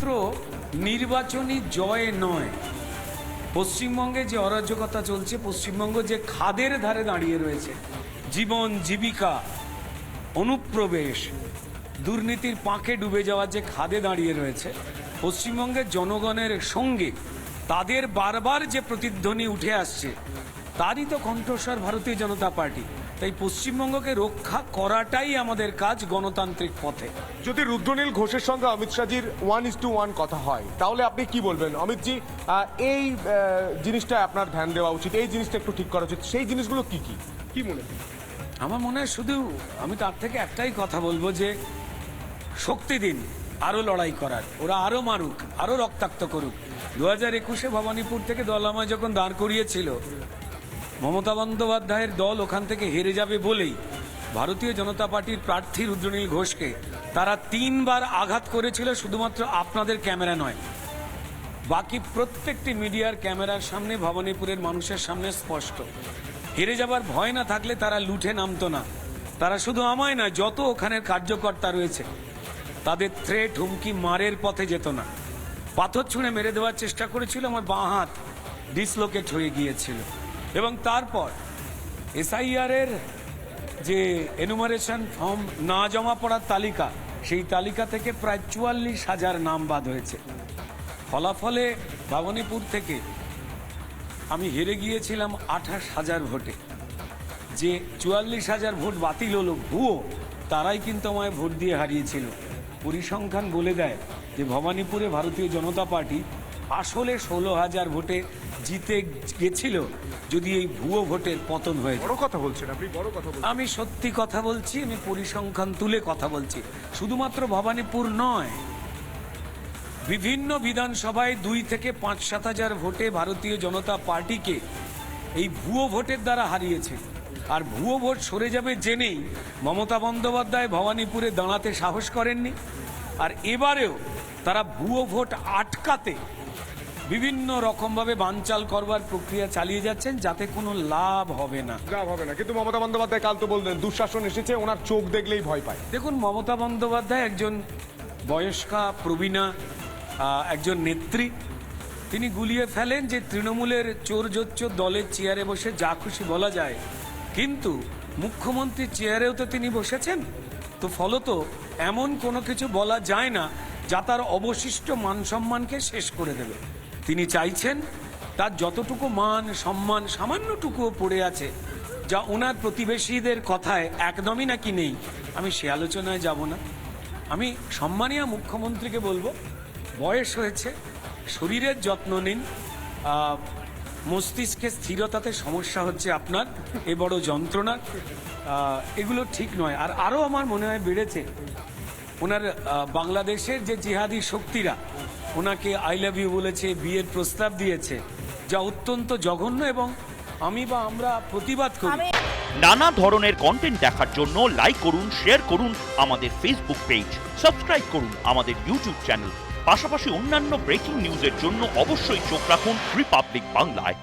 মাত্র নির্বাচনী জয় নয়, পশ্চিমবঙ্গে যে অরাজকতা চলছে, পশ্চিমবঙ্গ যে খাদের ধারে দাঁড়িয়ে রয়েছে, জীবন জীবিকা অনুপ্রবেশ দুর্নীতির পাঁকে ডুবে যাওয়ার যে খাদে দাঁড়িয়ে রয়েছে, পশ্চিমবঙ্গের জনগণের সঙ্গে তাদের বারবার যে প্রতিধ্বনি উঠে আসছে, তারই তো কণ্ঠস্বর ভারতীয় জনতা পার্টি। তাই পশ্চিমবঙ্গকে রক্ষা করাটাই আমাদের কাজ গণতান্ত্রিক পথে। যদি রুদ্রনীল ঘোষের সঙ্গে অমিত শাহজির 1:1 কথা হয়, তাহলে আপনি কি বলবেন? অমিতজি, এই জিনিসটা আপনার ধ্যান দেওয়া উচিত, এই জিনিসটা একটু ঠিক করা উচিত, সেই জিনিসগুলো কি কি কি মনে হয়? আমার মনে হয় শুধু আমি তার থেকে একটাই কথা বলবো যে শক্তি দিন আরো লড়াই করার, ওরা আরো মারুক, আরো রক্তাক্ত করুক। 2021-এ ভবানীপুর থেকে দলামায় যখন দাঁড় করিয়েছিল, মমতা বন্দ্যোপাধ্যায়ের দল ওখান থেকে হেরে যাবে বলেই ভারতীয় জনতা পার্টির প্রার্থী রুদ্রনীল ঘোষকে তারা 3 বার আঘাত করেছিল, শুধুমাত্র আপনাদের ক্যামেরা নয়, বাকি প্রত্যেকটি মিডিয়ার ক্যামেরার সামনে, ভবানীপুরের মানুষের সামনে স্পষ্ট। হেরে যাবার ভয় না থাকলে তারা লুঠে নামতো না। তারা শুধু আমায় নয়, যত ওখানের কার্যকর্তা রয়েছে তাদের থ্রেট হুমকি মারের পথে যেত না। পাথর ছুঁড়ে মেরে দেওয়ার চেষ্টা করেছিল, আমার বাঁ হাত ডিসলোকেট হয়ে গিয়েছিল। এবং তারপর এসআইআর এর যে এনুমারেশন ফর্ম না জমা পড়ার তালিকা, সেই তালিকা থেকে প্রায় 44,000 নাম বাদ হয়েছে। ফলাফলে ভবানীপুর থেকে আমি হেরে গিয়েছিলাম 28,000 ভোটে। যে 44,000 ভোট বাতিল হলো ভুয়ো, তারাই কিন্তু আমায় ভোট দিয়ে হারিয়েছিল। পরিসংখ্যান বলে দেয় যে ভবানীপুরে ভারতীয় জনতা পার্টি আসলে 16,000 ভোটে জিতে গেছিল যদি এই ভুয়ো ভোটের পতন হয়ে যায়। বড় কথা বলছেন আপনি, বড় কথা বলছেন। আমি সত্যি কথা বলছি, আমি পরিসংখ্যান তুলে কথা বলছি। শুধুমাত্র ভবানীপুর নয়, বিভিন্ন বিধানসভায় 2 থেকে 5-7 হাজার ভোটে ভারতীয় জনতা পার্টিকে এই ভুয়ো ভোটের দ্বারা হারিয়েছে। আর ভুয়ো ভোট সরে যাবে জেনেই মমতা বন্দ্যোপাধ্যায় ভবানীপুরে দাঁড়াতে সাহস করেননি। আর এবারেও তারা ভুয়ো ভোট আটকাতে বিভিন্ন রকমভাবে বানচাল করবার প্রক্রিয়া চালিয়ে যাচ্ছেন, যাতে কোনো লাভ হবে না। লাভ হবে না, কিন্তু মমতা বন্দ্যোপাধ্যায় কাল তো বললেন দুঃশাসন এসেছে, ওনার চোখ দেখলেই ভয় পায়। দেখুন, মমতা বন্দ্যোপাধ্যায় একজন বয়স্কা প্রবীণা একজন নেত্রী। তিনি গুলিয়ে ফেলেন যে তৃণমূলের চোর জোচ্চোর দলের চেয়ারে বসে যা খুশি বলা যায়, কিন্তু মুখ্যমন্ত্রীর চেয়ারেও তো তিনি বসেছেন। তো ফলত এমন কোনো কিছু বলা যায় না যা তার অবশিষ্ট মান সম্মানকে শেষ করে দেবে। তিনি চাইছেন তার যতটুকু মান সম্মান সামান্যটুকুও পড়ে আছে, যা ওনার প্রতিবেশীদের কথায় একদমই নাকি নেই, আমি সে আলোচনায় যাব না। আমি সম্মানীয় মুখ্যমন্ত্রীকে বলবো, বয়স হয়েছে, শরীরের যত্ন নিন। মস্তিষ্কে স্থিরতাতে সমস্যা হচ্ছে আপনার, এ বড় যন্ত্রণা, এগুলো ঠিক নয়। আর আরও আমার মনে হয় বেড়েছে ওনার বাংলাদেশের যে জিহাদি শক্তিরা ওনাকে আই লাভ ইউ বলেছে, বিয়ের প্রস্তাব দিয়েছে, যা অত্যন্ত জঘন্য, এবং আমরা প্রতিবাদ করি। নানা ধরনের কন্টেন্ট দেখার জন্য লাইক করুন, শেয়ার করুন আমাদের ফেসবুক পেজ, সাবস্ক্রাইব করুন আমাদের ইউটিউব চ্যানেল। পাশাপাশি অন্যান্য ব্রেকিং নিউজের জন্য অবশ্যই চোখ রাখুন রিপাবলিক বাংলায়।